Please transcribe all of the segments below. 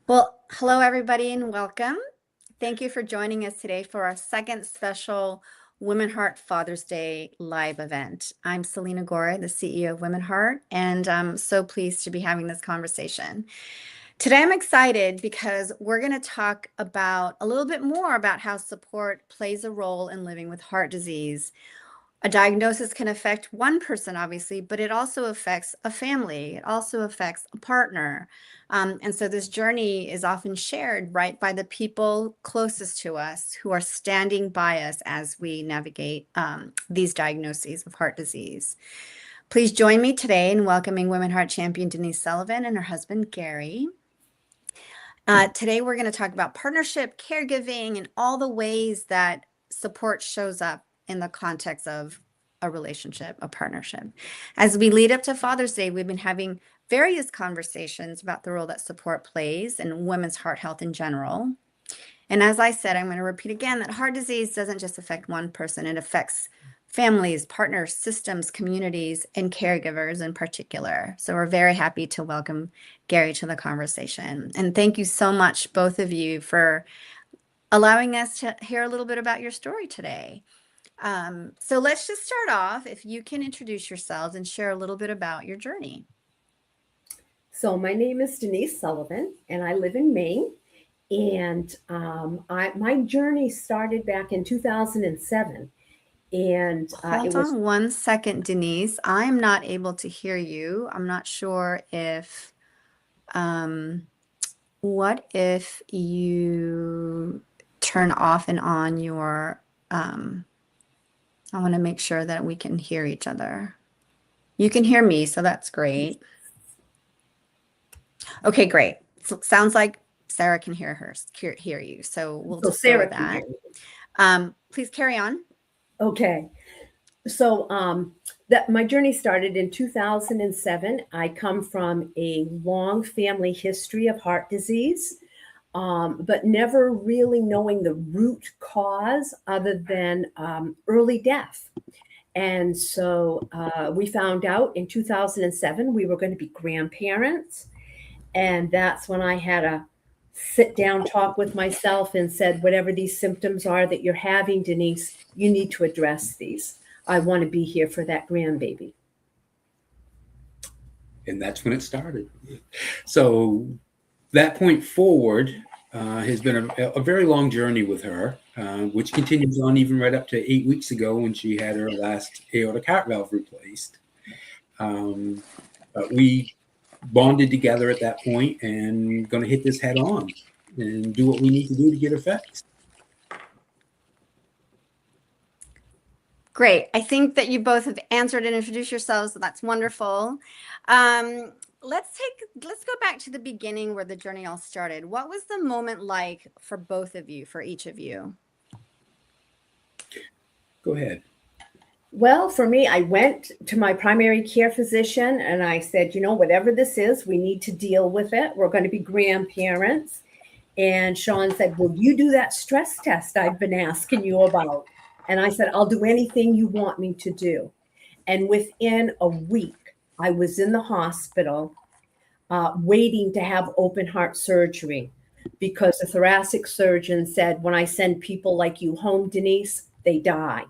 Well, hello, everybody, and welcome. Thank you for joining us today for our second special Women Heart Father's Day live event. I'm Selena Gore, the CEO of Women Heart, and I'm so pleased to be having this conversation. Today, I'm excited because we're going to talk about a little bit more about how support plays a role in living with heart disease. A diagnosis can affect one person, obviously, but it also affects a family. It also affects a partner. And so this journey is often shared right by the people closest to us who are standing by us as we navigate these diagnoses of heart disease. Please join me today in welcoming WomenHeart Champion Denise Sullivan and her husband, Gary. Today, we're going to talk about partnership, caregiving, and all the ways that support shows up in the context of a relationship, a partnership. As we lead up to Father's Day, we've been having various conversations about the role that support plays in women's heart health in general. And as I said, I'm going to repeat again that heart disease doesn't just affect one person, it affects families, partners, systems, communities, and caregivers in particular. So we're very happy to welcome Gary to the conversation. And thank you so much, both of you, for allowing us to hear a little bit about your story today. So let's just start off. If you can introduce yourselves and share a little bit about your journey. So my name is Denise Sullivan, and I live in Maine. And my journey started back in 2007. And Hold it was on one second, Denise. I'm not able to hear you. I'm not sure if, what if you turn off and on your, I want to make sure that we can hear each other. You can hear me, so that's great. Okay, great. So sounds like Sarah can hear you. So we'll so just go Sarah with can hear that. me. Please carry on. Okay. So that my journey started in 2007. I come from a long family history of heart disease. But never really knowing the root cause other than early death. And so we found out in 2007 we were going to be grandparents. And that's when I had a sit down talk with myself and said, whatever these symptoms are that you're having, Denise, you need to address these. I want to be here for that grandbaby. And that's when it started. So that point forward has been a very long journey with her, which continues on even right up to 8 weeks ago when she had her last aortic heart valve replaced. But we bonded together at that point and going to hit this head on and do what we need to do to get her fixed. Great. I think that you both have answered and introduced yourselves, so that's wonderful. Let's go back to the beginning where the journey all started. What was the moment like for both of you, for each of you? Go ahead. Well, for me, I went to my primary care physician and I said, whatever this is, we need to deal with it. We're going to be grandparents. And Sean said, will you do that stress test I've been asking you about? And I said, I'll do anything you want me to do. And within a week, I was in the hospital waiting to have open heart surgery because the thoracic surgeon said, when I send people like you home, Denise, they die.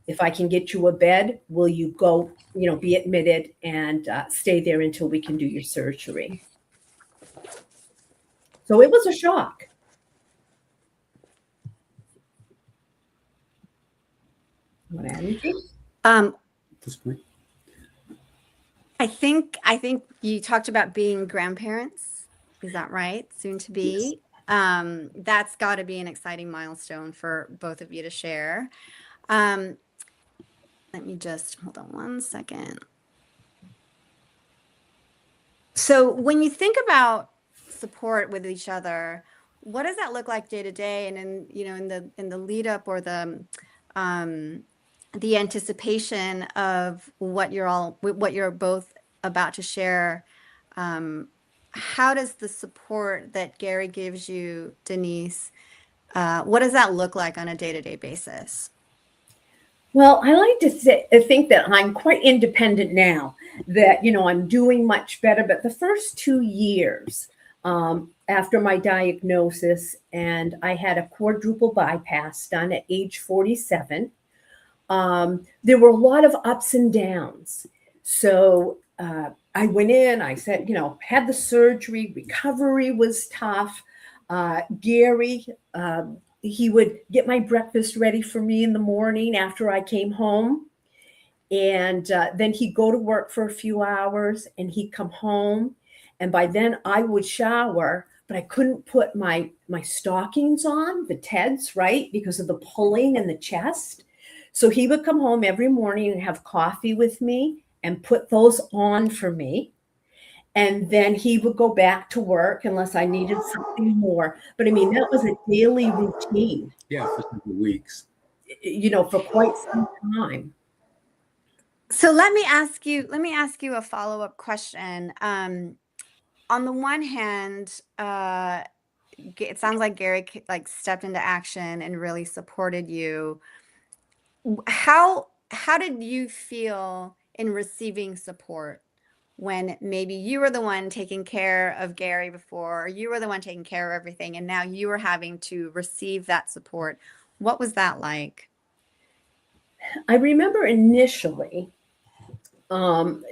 If I can get you a bed, will you go, be admitted and stay there until we can do your surgery? So it was a shock. What Um, At this point. I think you talked about being grandparents. Is that right? Soon to be. Yes. That's got to be an exciting milestone for both of you to share. Let me just hold on one second. So when you think about support with each other, what does that look like day to day? And in the lead up or the anticipation of what you're both about to share, how does the support that Gary gives you, Denise, what does that look like on a day-to-day basis? Well, I like to think that I'm quite independent now, that, I'm doing much better. But the first 2 years, after my diagnosis, and I had a quadruple bypass done at age 47. There were a lot of ups and downs. So I went in, I said, had the surgery, recovery was tough. Gary, he would get my breakfast ready for me in the morning after I came home. And then he'd go to work for a few hours and he'd come home. And by then I would shower, but I couldn't put my stockings on, the Teds, right? Because of the pulling in the chest. So he would come home every morning and have coffee with me and put those on for me. And then he would go back to work unless I needed something more. But I mean, that was a daily routine. Yeah, for several weeks. For quite some time. So let me ask you a follow-up question. On the one hand, it sounds like Gary stepped into action and really supported you. How did you feel in receiving support when maybe you were the one taking care of Gary before, or you were the one taking care of everything, and now you were having to receive that support? What was that like? I remember initially, when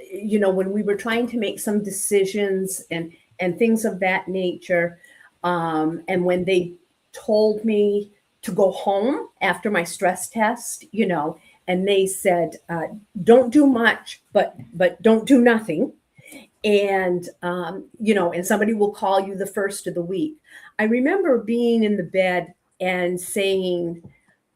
we were trying to make some decisions and things of that nature, and when they told me to go home after my stress test, and they said, don't do much, but don't do nothing. And, and somebody will call you the first of the week. I remember being in the bed and saying,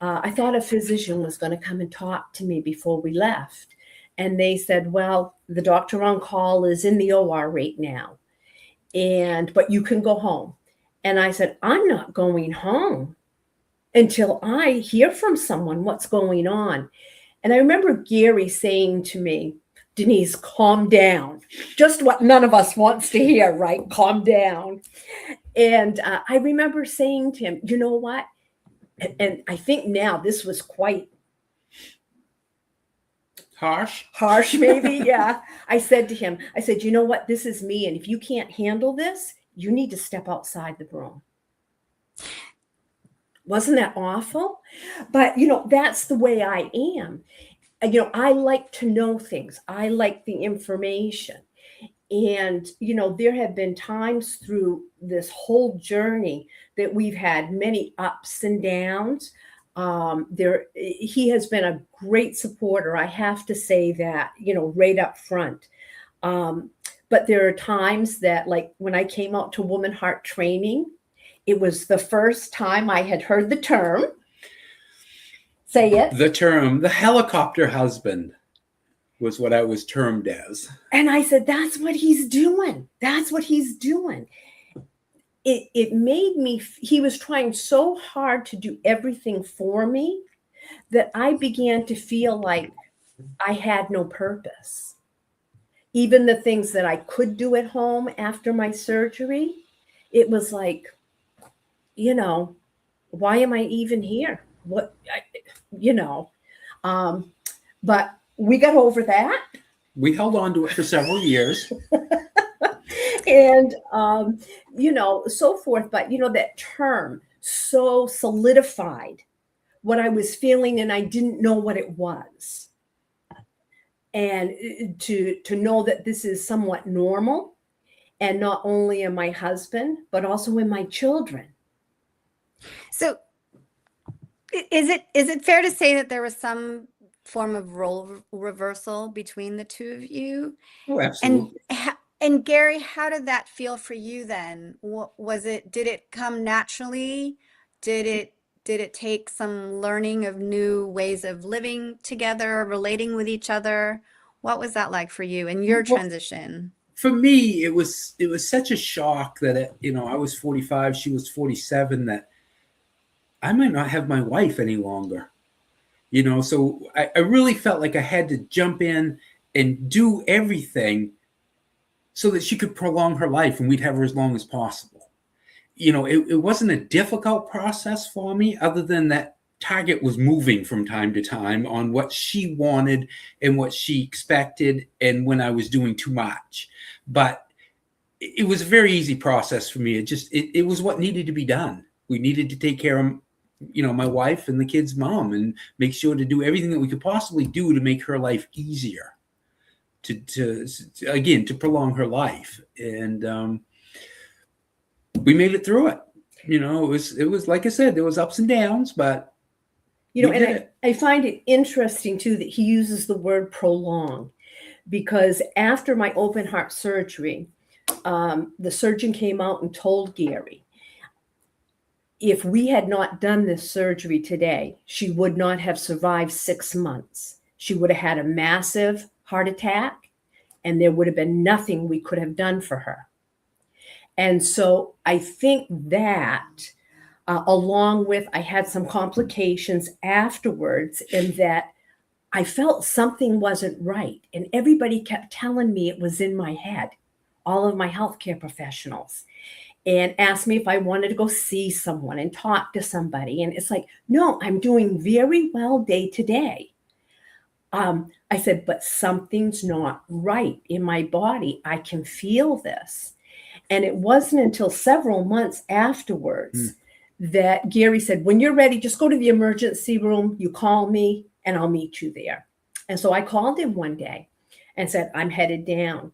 I thought a physician was going to come and talk to me before we left. And they said, well, the doctor on call is in the OR right now, but you can go home. And I said, I'm not going home until I hear from someone what's going on. And I remember Gary saying to me, Denise, calm down. Just what none of us wants to hear, right? Calm down. And I remember saying to him, you know what? And I think now this was quite harsh, maybe. Yeah. I said to him, you know what? This is me. And if you can't handle this, you need to step outside the room. Wasn't that awful? But, that's the way I am. I like to know things. I like the information. And, there have been times through this whole journey that we've had many ups and downs. He has been a great supporter. I have to say that, right up front. But there are times that, like when I came out to WomenHeart training, it was the first time I had heard the term. Say it. The term, the helicopter husband, was what I was termed as. And I said, that's what he's doing. That's what he's doing. It made me, he was trying so hard to do everything for me that I began to feel like I had no purpose. Even the things that I could do at home after my surgery, it was like, why am I even here? But we got over that. We held on to it for several years. And, so forth. But, that term so solidified what I was feeling, and I didn't know what it was. And to know that this is somewhat normal, and not only in my husband, but also in my children. So is it fair to say that there was some form of role reversal between the two of you? Oh, absolutely. And Gary, how did that feel for you then? Did it come naturally? Did it take some learning of new ways of living together, relating with each other? What was that like for you in your transition? For me, it was such a shock that, I was 45, she was 47, that I might not have my wife any longer. So I really felt like I had to jump in and do everything so that she could prolong her life and we'd have her as long as possible. It wasn't a difficult process for me, other than that target was moving from time to time on what she wanted and what she expected, and when I was doing too much. But it was a very easy process for me. It was what needed to be done. We needed to take care of, my wife and the kids' mom, and make sure to do everything that we could possibly do to make her life easier, to prolong her life. And we made it through it. It was like I said, there was ups and downs, but and I find it interesting too that he uses the word prolong, because after my open heart surgery, the surgeon came out and told Gary, if we had not done this surgery today, she would not have survived 6 months. She would have had a massive heart attack, and there would have been nothing we could have done for her. And so I think that, along with, I had some complications afterwards, in that I felt something wasn't right. And everybody kept telling me it was in my head, all of my healthcare professionals, and asked me if I wanted to go see someone and talk to somebody. And it's like, no, I'm doing very well day to day. I said, but something's not right in my body. I can feel this. And it wasn't until several months afterwards that Gary said, when you're ready, just go to the emergency room. You call me and I'll meet you there. And so I called him one day and said, I'm headed down.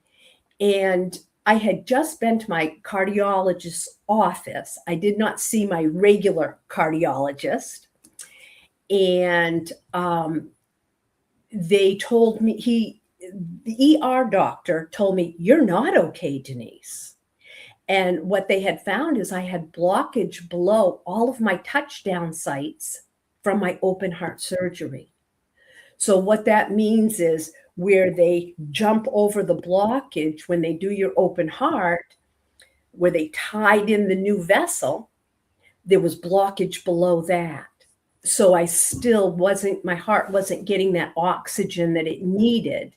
And I had just been to my cardiologist's office. I did not see my regular cardiologist. And they told me, the ER doctor told me, you're not okay, Denise. And what they had found is I had blockage below all of my touchdown sites from my open heart surgery. So what that means is, where they jump over the blockage when they do your open heart, where they tied in the new vessel, there was blockage below that. So my heart wasn't getting that oxygen that it needed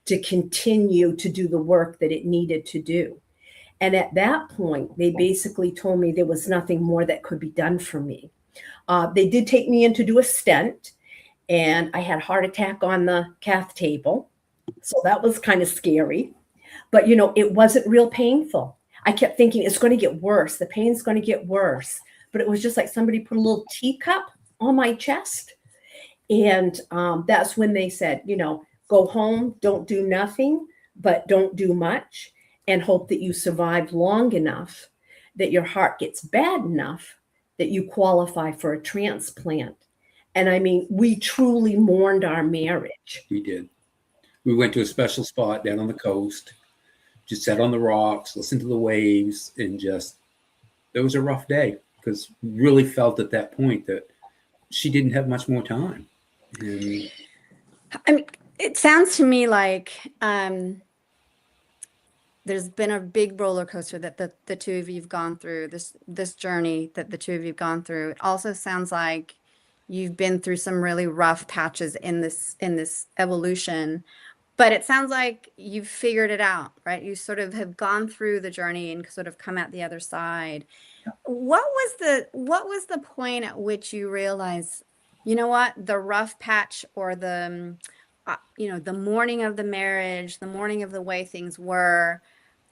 to continue to do the work that it needed to do. And at that point, they basically told me there was nothing more that could be done for me. They did take me in to do a stent, and I had a heart attack on the cath table. So that was kind of scary. But, it wasn't real painful. I kept thinking it's going to get worse. The pain's going to get worse. But it was just like somebody put a little teacup on my chest. And that's when they said, go home, don't do nothing, but don't do much, and hope that you survive long enough that your heart gets bad enough that you qualify for a transplant. And I mean, we truly mourned our marriage. We did. We went to a special spot down on the coast, just sat on the rocks, listened to the waves, and it was a rough day, because really felt at that point that she didn't have much more time. And I mean, it sounds to me like there's been a big roller coaster that the two of you have gone through, this journey that the two of you have gone through. It also sounds like you've been through some really rough patches in this evolution, but it sounds like you've figured it out, right? You sort of have gone through the journey and sort of come out the other side. What was the point at which you realized, you know what, the rough patch, or the the mourning of the marriage, the mourning of the way things were,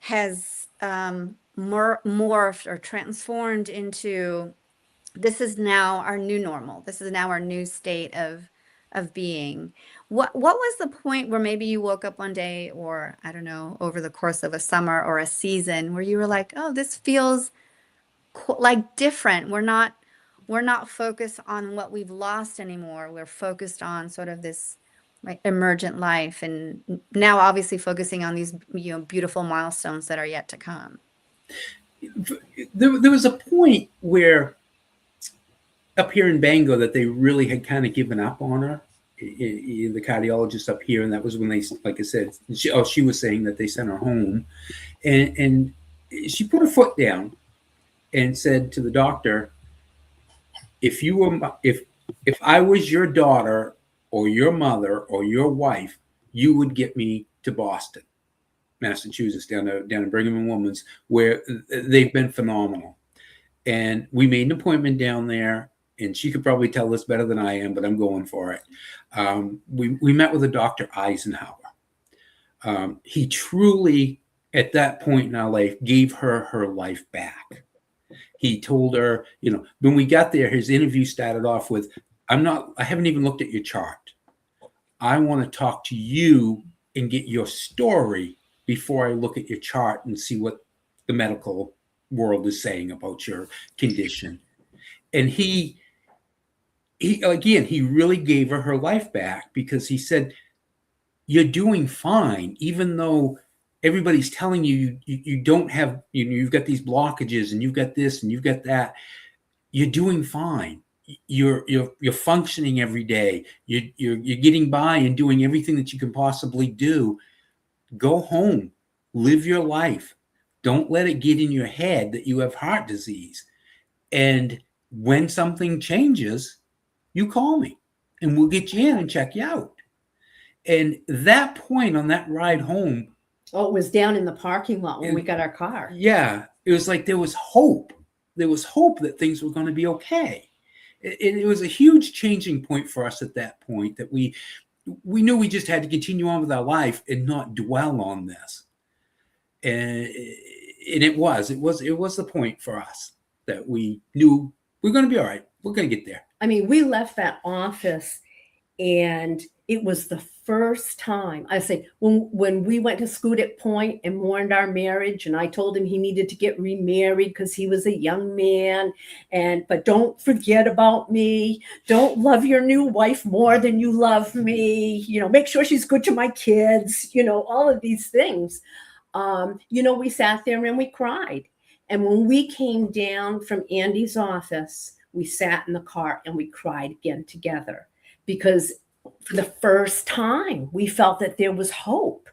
has morphed or transformed into, this is now our new normal. This is now our new state of being. What was the point where maybe you woke up one day, or I don't know, over the course of a summer or a season, where you were like, oh, this feels like different. We're not focused on what we've lost anymore. We're focused on sort of this like emergent life, and now obviously focusing on these beautiful milestones that are yet to come. There was a point where up here in Bangor that they really had kind of given up on her, the cardiologist up here, and that was when they, like I said, she was saying that they sent her home, and she put her foot down and said to the doctor, if I was your daughter or your mother or your wife, you would get me to Boston, Massachusetts, down in Brigham and Women's, where they've been phenomenal. And we made an appointment down there, and she could probably tell this better than I am, but I'm going for it. We met with a Dr. Eisenhower. He truly at that point in our life, gave her life back. He told her, when we got there, his interview started off with, I haven't even looked at your chart. I want to talk to you and get your story before I look at your chart and see what the medical world is saying about your condition. And he really gave her life back, because he said, you're doing fine, even though everybody's telling you don't have, you've got these blockages and you've got this and you've got that. You're doing fine. You're functioning every day. You're getting by and doing everything that you can possibly do. Go home, live your life. Don't let it get in your head that you have heart disease. And when something changes, you call me and we'll get you in and check you out. And that point on that ride home. Oh, it was down in the parking lot when we got our car. Yeah. It was like there was hope. There was hope that things were going to be okay. It was a huge changing point for us at that point, that we knew we just had to continue on with our life and not dwell on this. And it was the point for us that we knew we're going to be all right. We're going to get there. I mean, we left that office and it was the first time, I say, when we went to Scoot Point and mourned our marriage, and I told him he needed to get remarried because he was a young man, but don't forget about me. Don't love your new wife more than you love me. Make sure she's good to my kids, all of these things. We sat there and we cried. And when we came down from Andy's office, we sat in the car and we cried again together, because for the first time we felt that there was hope,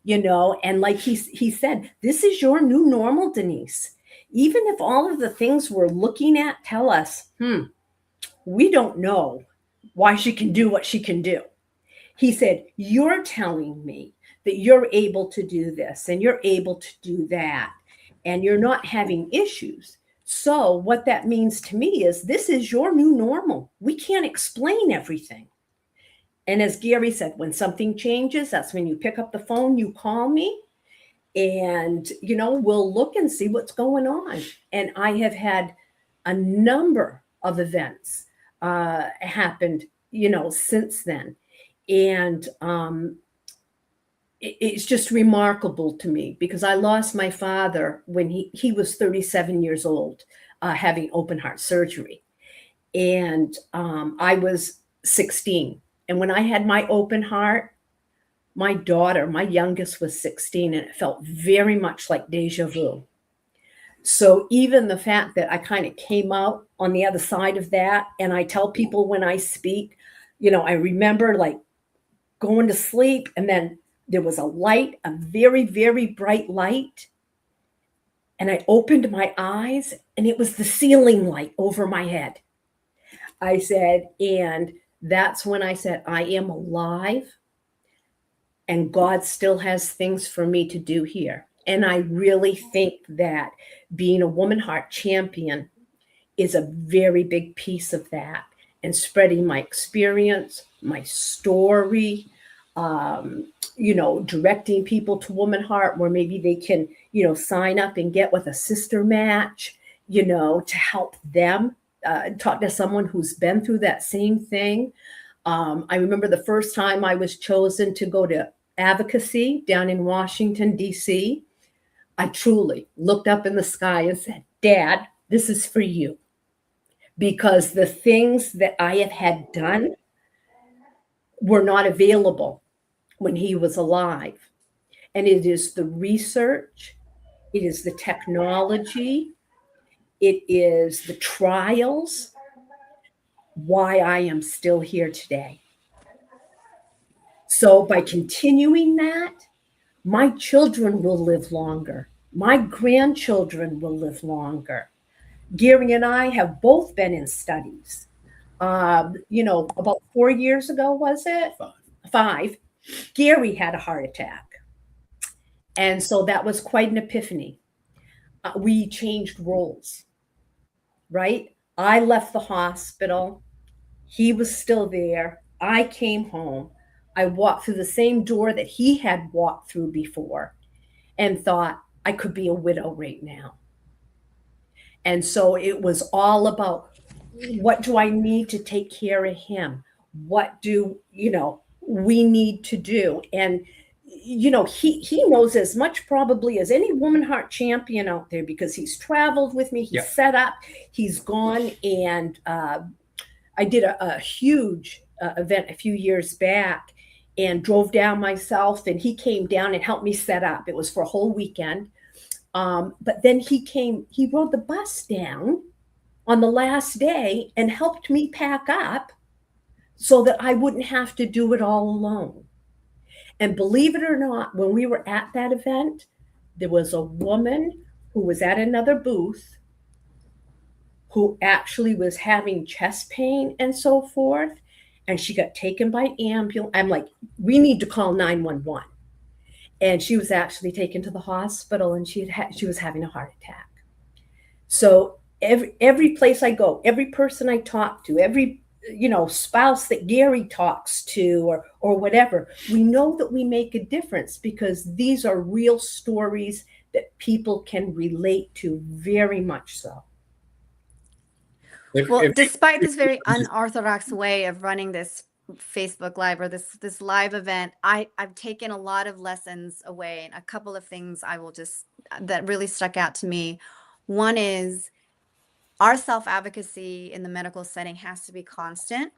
and like he said, this is your new normal, Denise. Even if all of the things we're looking at tell us, we don't know why she can do what she can do. He said, you're telling me that you're able to do this and you're able to do that, and you're not having issues. So what that means to me is this is your new normal. We can't explain everything. And as Gary said, when something changes, that's when you pick up the phone, you call me, and, we'll look and see what's going on. And I have had a number of events happened, since then. And it's just remarkable to me, because I lost my father when he was 37 years old, having open heart surgery. And I was 16. And when I had my open heart, my daughter, my youngest, was 16, and it felt very much like deja vu. So even the fact that I kind of came out on the other side of that, and I tell people when I speak, I remember like going to sleep, and then there was a light, a very, very bright light. And I opened my eyes, and it was the ceiling light over my head. I said, and that's when I said, I am alive, and God still has things for me to do here. And I really think that being a WomenHeart Champion is a very big piece of that, and spreading my experience, my story, directing people to WomenHeart, where maybe they can, sign up and get with a sister match, to help them talk to someone who's been through that same thing. I remember the first time I was chosen to go to advocacy down in Washington, D.C., I truly looked up in the sky and said, Dad, this is for you. Because the things that I have had done were not available when he was alive. And it is the research, it is the technology, it is the trials, why I am still here today. So by continuing that, my children will live longer. My grandchildren will live longer. Gary and I have both been in studies. About 4 years ago, was it? 5. Gary had a heart attack. And so that was quite an epiphany. We changed roles, right? I left the hospital. He was still there. I came home. I walked through the same door that he had walked through before. and thought I could be a widow right now. And so it was all about, what do I need to take care of him? What do, we need to do? And, he knows as much probably as any WomenHeart champion out there, because he's traveled with me. He's Yep. set up, he's gone. And I did a huge event a few years back and drove down myself, and he came down and helped me set up. It was for a whole weekend. But then he rode the bus down on the last day and helped me pack up so that I wouldn't have to do it all alone. And believe it or not, when we were at that event, there was a woman who was at another booth who actually was having chest pain and so forth. And she got taken by ambulance. I'm like, we need to call 911. And she was actually taken to the hospital, and she was having a heart attack. So every place I go, every person I talk to, every spouse that Gary talks to, or whatever, we know that we make a difference, because these are real stories that people can relate to, very much so. Well, despite this very unorthodox way of running this Facebook Live, or this live event, I've taken a lot of lessons away, and a couple of things that really stuck out to me. One is, our self-advocacy in the medical setting has to be constant.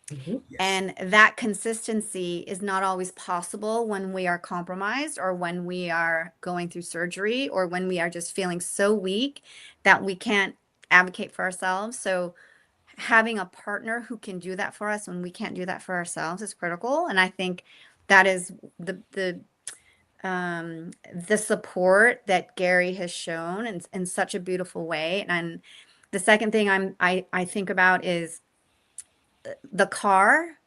Mm-hmm. Yes. And that consistency is not always possible when we are compromised, or when we are going through surgery, or when we are just feeling so weak that we can't advocate for ourselves. So having a partner who can do that for us when we can't do that for ourselves is critical. And I think that is the support that Gary has shown in such a beautiful way. And the second thing I think about is the car,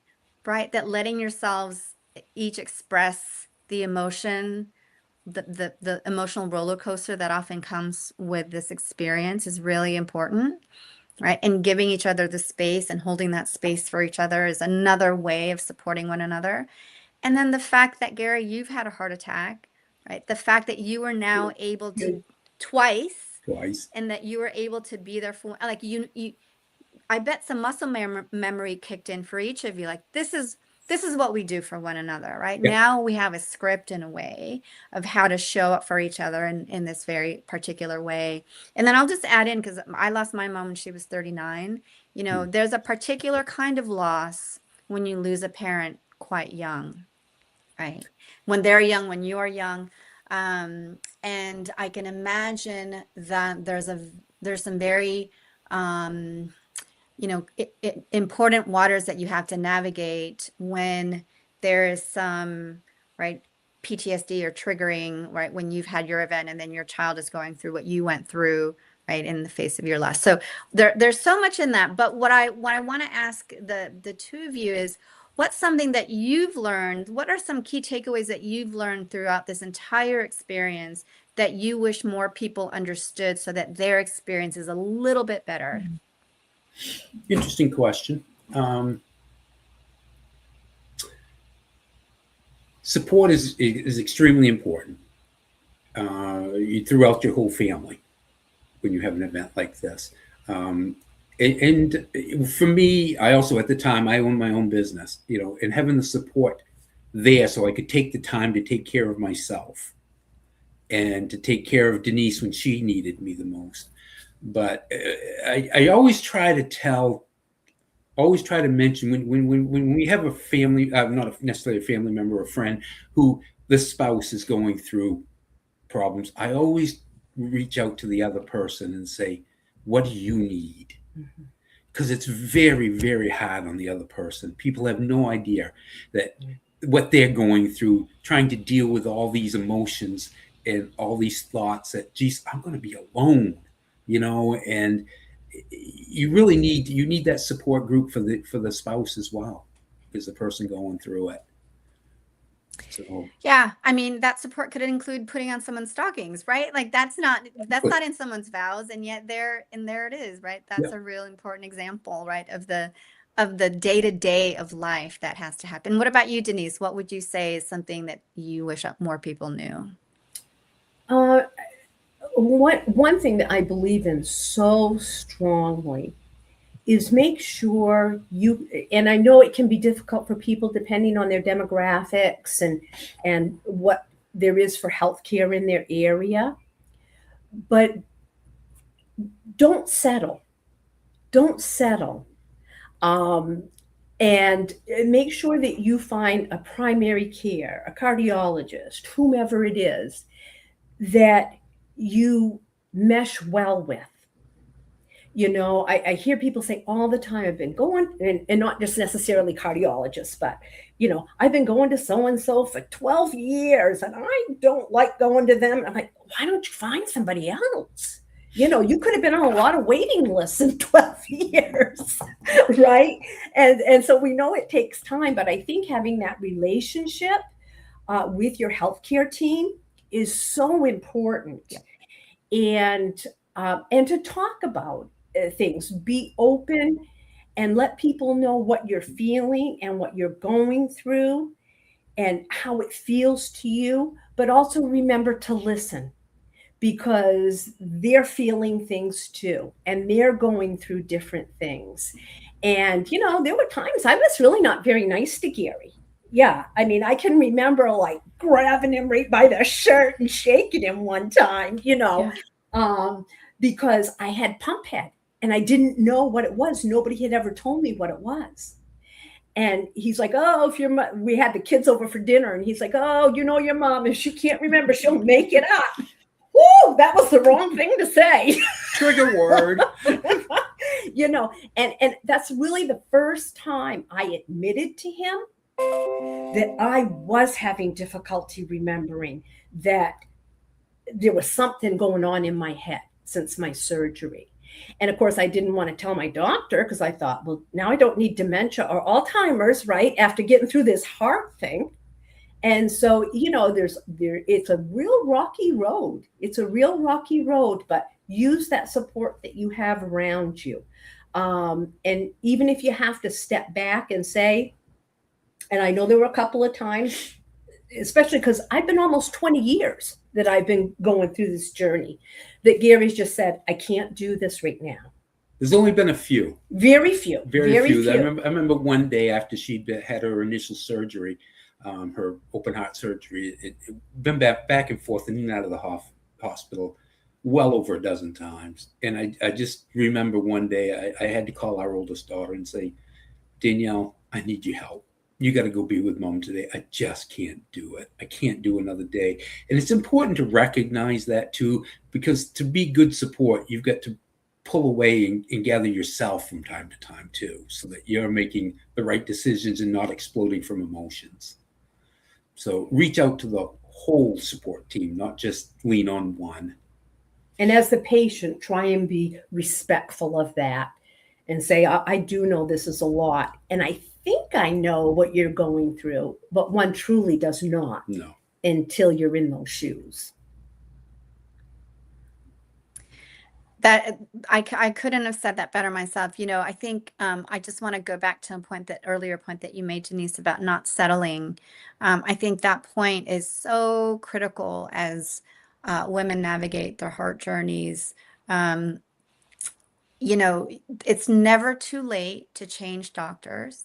right? That letting yourselves each express the emotion, the emotional roller coaster that often comes with this experience is really important, right? And giving each other the space and holding that space for each other is another way of supporting one another. And then the fact that, Gary, you've had a heart attack, right? The fact that you are now able to twice, and that you were able to be there for, like, I bet some muscle memory kicked in for each of you. Like, this is what we do for one another, right? Yep. Now we have a script in a way of how to show up for each other in this very particular way. And then I'll just add in, because I lost my mom when she was 39. There's a particular kind of loss when you lose a parent quite young, right? When they're young, when you're young. And I can imagine that there's some very, important waters that you have to navigate when there is some, right, PTSD or triggering, right, when you've had your event and then your child is going through what you went through, right, in the face of your loss. So there's so much in that. But what I want to ask the two of you is, what's something that you've learned? What are some key takeaways that you've learned throughout this entire experience that you wish more people understood, so that their experience is a little bit better? Interesting question. Support is extremely important throughout your whole family when you have an event like this. And for me, I also, at the time, I owned my own business, and having the support there so I could take the time to take care of myself and to take care of Denise when she needed me the most. But I always try to mention when we have a family, not necessarily a family member or a friend, who the spouse is going through problems, I always reach out to the other person and say, what do you need? Because it's very, very hard on the other person. People have no idea that what they're going through, trying to deal with all these emotions and all these thoughts that, geez, I'm going to be alone, and you really need that support group for the spouse as well, as the person going through it. So yeah, I mean, that support could include putting on someone's stockings, right? Like, that's not in someone's vows, and yet there it is, right? That's a real important example, right, of the day-to-day of life that has to happen. What about you, Denise? What would you say is something that you wish more people knew? one thing that I believe in so strongly is make sure you, and I know it can be difficult for people depending on their demographics and what there is for healthcare in their area, but don't settle. Don't settle. Um, and make sure that you find a primary care, a cardiologist, whomever it is, that you mesh well with. You know, I hear people say all the time, I've been going, and not just necessarily cardiologists, but, you know, I've been going to so and so for 12 years and I don't like going to them. I'm like, why don't you find somebody else? You know, you could have been on a lot of waiting lists in 12 years, right? And so we know it takes time, but I think having that relationship with your healthcare team is so important. Yeah. And to talk about things, be open and let people know what you're feeling and what you're going through and how it feels to you, but also remember to listen, because they're feeling things too and they're going through different things. And you know, there were times I was really not very nice to Gary. Yeah, I mean, I can remember like grabbing him right by the shirt and shaking him one time, you know. Because I had pump head and I didn't know what it was. Nobody had ever told me what it was. And he's like, oh, if we had the kids over for dinner, and he's like, oh, you know, your mom, if she can't remember, she'll make it up. Whoa, that was the wrong thing to say. Trigger word. You know, and that's really the first time I admitted to him that I was having difficulty remembering, that there was something going on in my head since my surgery. And of course, I didn't want to tell my doctor because I thought, well, now I don't need dementia or Alzheimer's, right? After getting through this heart thing. And so, you know, it's a real rocky road. It's a real rocky road, but use that support that you have around you. And even if you have to step back and say, and I know there were a couple of times, especially because I've been almost 20 years that I've been going through this journey, that Gary's just said, I can't do this right now. There's only been a few. Very few. Very few. I remember one day after she'd had her initial surgery, her open heart surgery, it been back and forth and in and out of the hospital well over a dozen times. And I just remember one day I had to call our oldest daughter and say, Danielle, I need your help. You got to go be with mom today. I just can't do it. I can't do another day. And it's important to recognize that too, because to be good support, you've got to pull away and gather yourself from time to time too, so that you're making the right decisions and not exploding from emotions. So reach out to the whole support team, not just lean on one. And as the patient, try and be respectful of that and say, I do know this is a lot. And I think I know what you're going through, but one truly does not until you're in those shoes. That I couldn't have said that better myself. You know, I think I just want to go back to earlier point that you made, Denise, about not settling. I think that point is so critical as women navigate their heart journeys. You know, it's never too late to change doctors.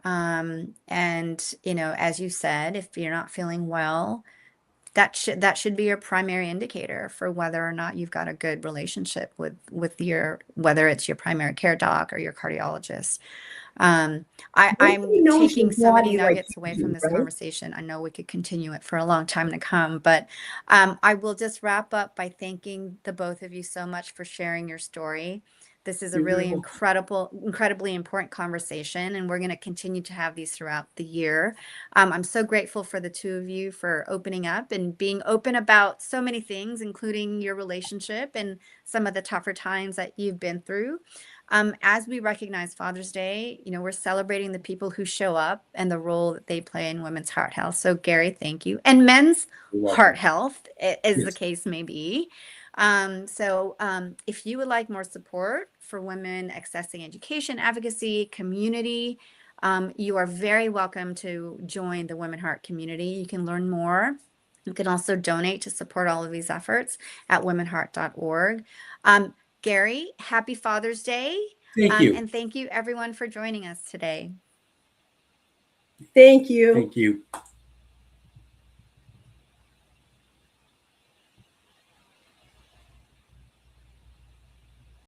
And, you know, as you said, if you're not feeling well, that should be your primary indicator for whether or not you've got a good relationship with whether it's your primary care doc or your cardiologist. I'm taking so many nuggets away from this conversation. I know we could continue it for a long time to come, but I will just wrap up by thanking the both of you so much for sharing your story. This is a really incredibly important conversation, and we're going to continue to have these throughout the year. I'm so grateful for the two of you for opening up and being open about so many things, including your relationship and some of the tougher times that you've been through. As we recognize Father's Day, you know, we're celebrating the people who show up and the role that they play in women's heart health. So Gary, thank you. And men's heart health, as the case may be. If you would like more support for women accessing education, advocacy, community, you are very welcome to join the WomenHeart community. You can learn more You can also donate to support all of these efforts at womenheart.org. Gary, happy Father's Day. Thank you. And thank you everyone for joining us today. Thank you. Thank you.